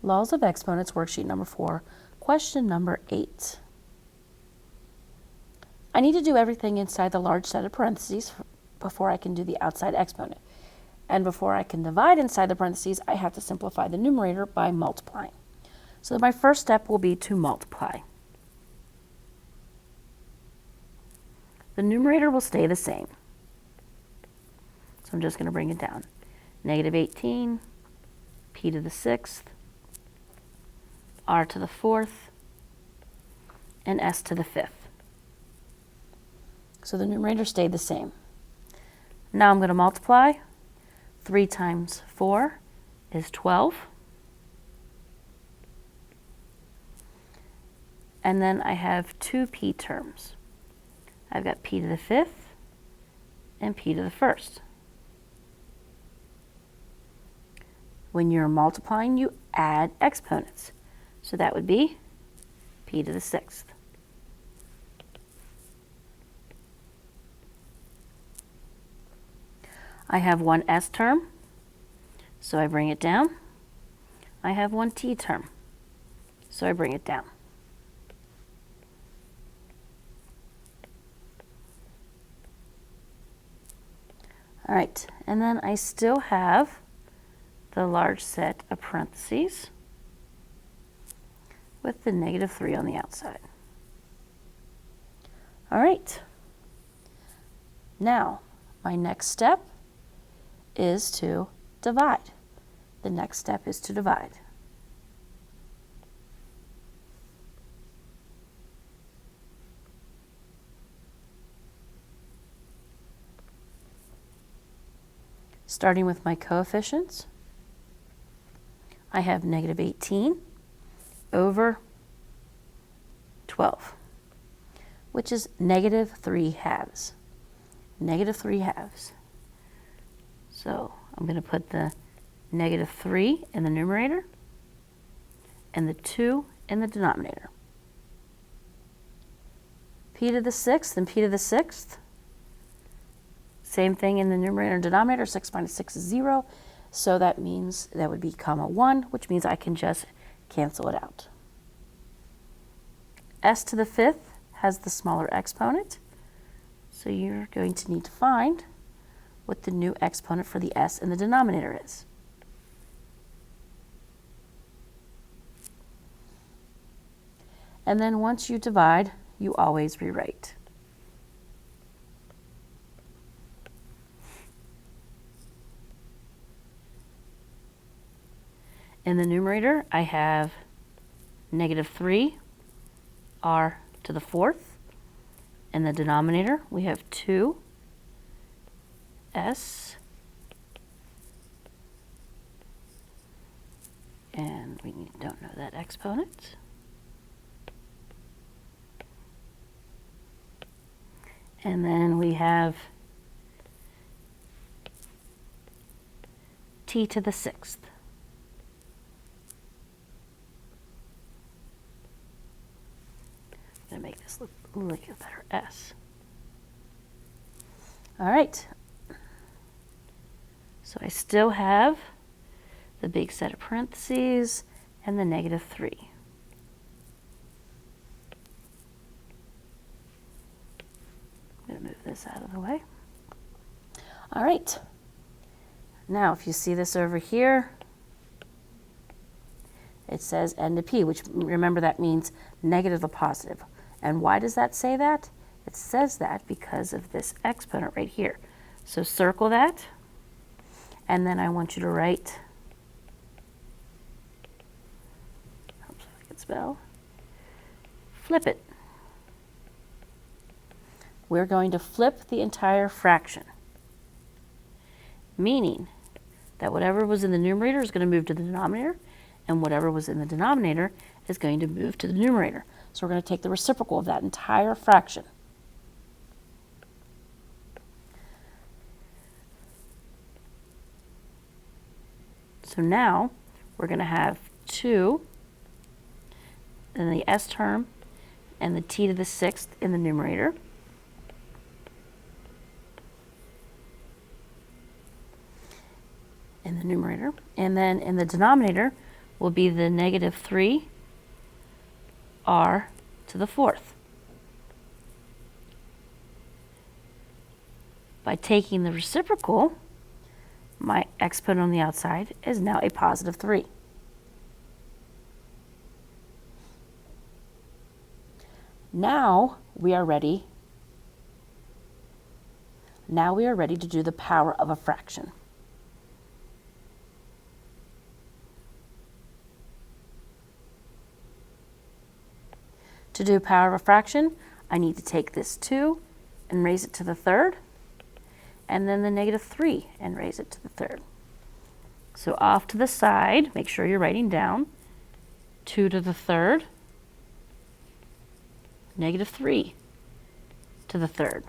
Laws of exponents, worksheet number 4, question number 8. I need to do everything inside the large set of parentheses before I can do the outside exponent. And before I can divide inside the parentheses, I have to simplify the numerator by multiplying. So my first step will be to multiply. The numerator will stay the same. So I'm just going to bring it down. Negative 18, p to the 6th, r to the 4th, and s to the 5th. So the numerator stayed the same. Now I'm going to multiply. 3 times 4 is 12. And then I have two p terms. I've got p to the 5th and p to the 1st. When you're multiplying, you add exponents. So that would be p to the 6th. I have one s term, so I bring it down. I have one t term, so I bring it down. All right, and then I still have the large set of parentheses with the negative 3 on the outside. All right, now my next step is to divide. The next step is to divide. Starting with my coefficients, I have negative 18 over 12, which is negative 3 halves. Negative 3 halves. So I'm going to put the negative 3 in the numerator and the 2 in the denominator. P to the 6th and p to the 6th. Same thing in the numerator and denominator. 6 minus 6 is 0. So that means that would be comma 1, which means I can just cancel it out. S to the 5th has the smaller exponent. So you're going to need to find what the new exponent for the s in the denominator is. And then once you divide, you always rewrite. In the numerator, I have negative 3, r to the 4th. In the denominator, we have 2, s, and we don't know that exponent. And then we have t to the 6th. I'm going to make this look like a better s. All right. So I still have the big set of parentheses and the negative 3. I'm going to move this out of the way. All right. Now, if you see this over here, it says n to p, which remember that means negative to positive. And why does that say that? It says that because of this exponent right here. So circle that. And then I want you to write, oops, I can spell, flip it. We're going to flip the entire fraction, meaning that whatever was in the numerator is going to move to the denominator, and whatever was in the denominator is going to move to the numerator. So we're going to take the reciprocal of that entire fraction. So now we're going to have 2 in the s term and the t to the 6th in the numerator. And then in the denominator, will be the negative 3r to the 4th. By taking the reciprocal, my exponent on the outside is now a positive 3. Now we are ready to do the power of a fraction. To do power of a fraction, I need to take this 2 and raise it to the 3rd, and then the negative 3 and raise it to the 3rd. So off to the side, make sure you're writing down 2 to the 3rd, negative 3 to the 3rd.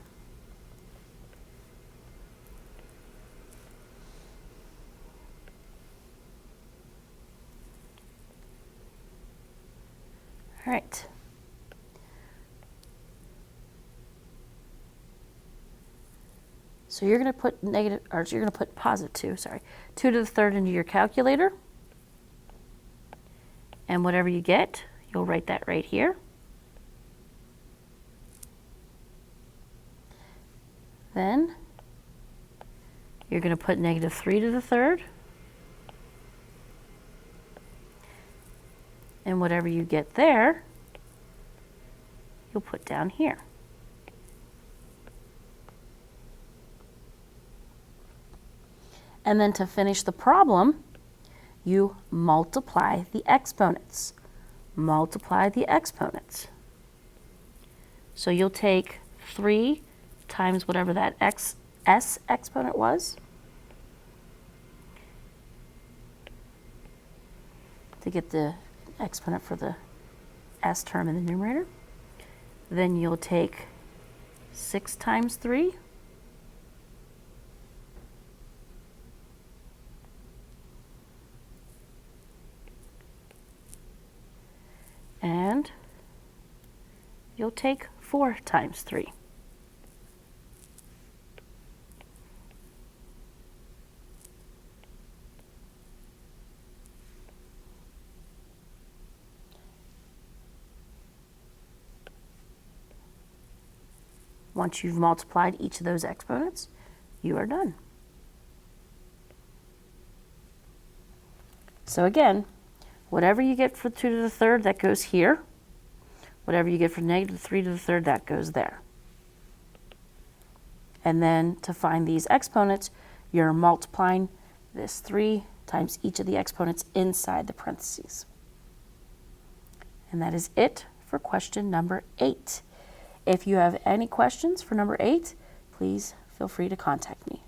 All right. So you're going to put positive 2, 2 to the 3rd into your calculator. And whatever you get, you'll write that right here. Then you're going to put negative 3 to the 3rd. And whatever you get there, you'll put down here. And then to finish the problem, you multiply the exponents. Multiply the exponents. So you'll take 3 times whatever that s exponent was to get the exponent for the s term in the numerator. Then you'll take 6 times 3. And you'll take 4 times 3. Once you've multiplied each of those exponents, you are done. So again, whatever you get for 2 to the 3rd, that goes here. Whatever you get for negative 3 to the 3rd, that goes there. And then to find these exponents, you're multiplying this 3 times each of the exponents inside the parentheses. And that is it for question number 8. If you have any questions for number 8, please feel free to contact me.